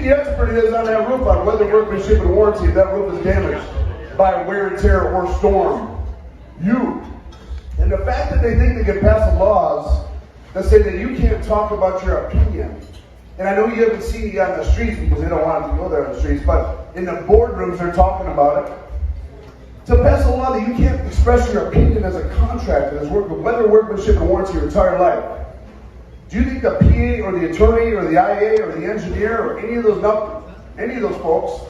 the expert is on that roof on weather, workmanship, and warranty if that roof is damaged by wear and tear or storm? You. And the fact that they think they can pass laws that say that you can't talk about your opinion. And I know you haven't seen it on the streets because they don't want to go there on the streets, but in the boardrooms they're talking about it. To pass a law that you can't express your opinion as a contractor that's worked with weather, workmanship, and warranty your entire life. Do you think the PA or the attorney or the IA or the engineer or any of those folks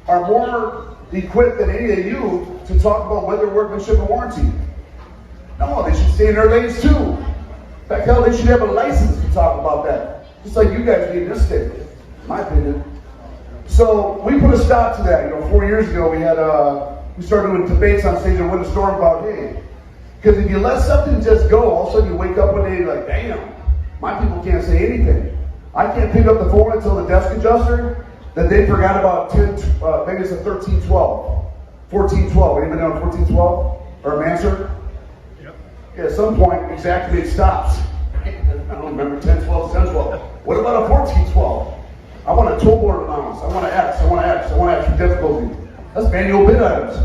are more equipped than any of you to talk about weather, workmanship, and warranty? No, they should stay in their lanes too. In fact, hell, they should have a license to talk about that. Just like you guys need in this state, in my opinion. So we put a stop to that. 4 years ago we started doing debates on stage and win a storm about, hey, because if you let something just go, all of a sudden you wake up one day and you're like, damn, my people can't say anything. I can't pick up the phone and tell the desk adjuster that they forgot about maybe it's a 1312, 1412. Anybody know 1412 or a Mansard? Yep. Okay, at some point, exactly it stops. I don't remember 1012, 1012. What about a 1412? I want a toll board allowance. I want an X. I want an X. I want extra difficulty. That's manual bid items.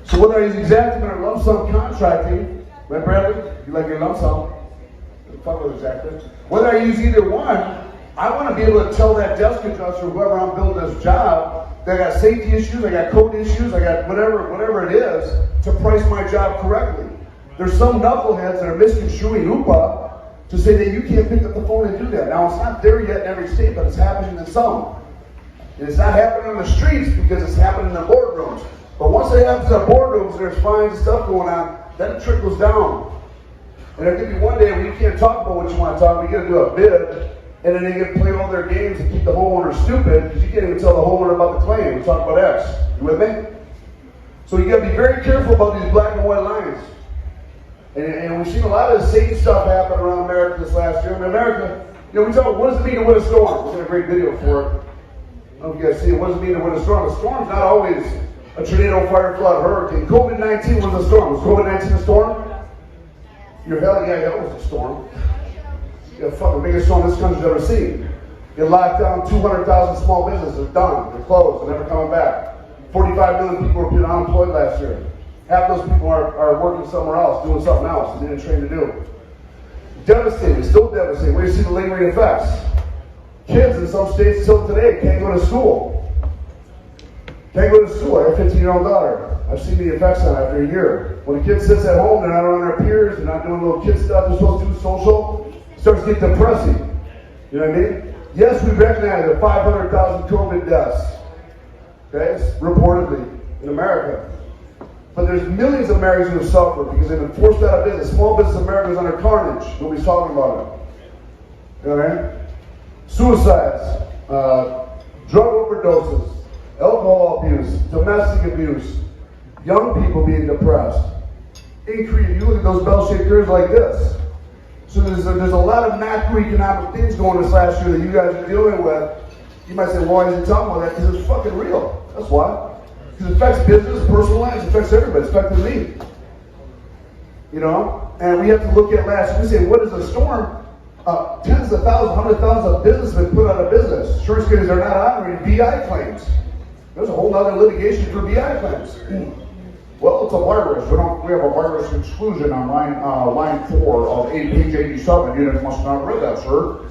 So whether I use exacting or lump sum contracting, right, Bradley? You like your lump sum? Fuck with exacting. Whether I use either one, I want to be able to tell that desk adjuster, whoever I'm building this job, that I got safety issues, I got code issues, I got whatever it is, to price my job correctly. There's some knuckleheads that are misconstruing UPA to say that you can't pick up the phone and do that. Now, it's not there yet in every state, but it's happening in some. And it's not happening on the streets because it's happening in the boardrooms. But once it happens in the boardrooms and there's fines and stuff going on, then it trickles down. And there'll be one day where you can't talk about what you want to talk about, you gotta do a bid, and then they get to play all their games and keep the homeowner stupid because you can't even tell the homeowner about the claim. We talk about X. You with me? So you gotta be very careful about these black and white lines. And we've seen a lot of the same stuff happen around America this last year. In America, we talk about what does it mean to win a storm? We got a great video for it. I don't know if you guys see it. What does it mean to win a storm? A storm's not always a tornado, fire, flood, hurricane. COVID-19 was a storm. Was COVID-19 a storm? You're hell, yeah, that was a storm. Yeah, fucking biggest storm this country's ever seen. They locked down 200,000 small businesses. Done. They're closed. They're never coming back. 45 million people were unemployed last year. Half those people are working somewhere else, doing something else, and they didn't train to do. Devastating, still devastating. Where do you see the lingering effects? Kids in some states still today can't go to school. Can't go to school. I have a 15-year-old daughter. I've seen the effects on it after a year. When a kid sits at home, they're not around their peers, they're not doing little kid stuff they're supposed to do social, it starts to get depressing. You know what I mean? Yes, we recognize that 500,000 COVID deaths, okay, reportedly in America. But there's millions of Americans who have suffered because they've been forced out of business. Small business America is under carnage. Nobody's talking about it. All right? Suicides, drug overdoses, alcohol abuse, domestic abuse, young people being depressed. Increase. You look at those bell-shaped curves like this. So there's a lot of macroeconomic things going this last year that you guys are dealing with. You might say, why is he talking about that? Because it's fucking real. That's why. Because it affects business, personal lives, it affects everybody, it's affecting me. And we have to look at last year. We say, what is a storm? Tens of thousands, hundreds of thousands of businessmen put out of business. Insurance companies are not honoring BI claims. There's a whole other litigation for BI claims. Well, it's a virus. We have a virus exclusion on line 4 of page 87. You must not have read that, sir.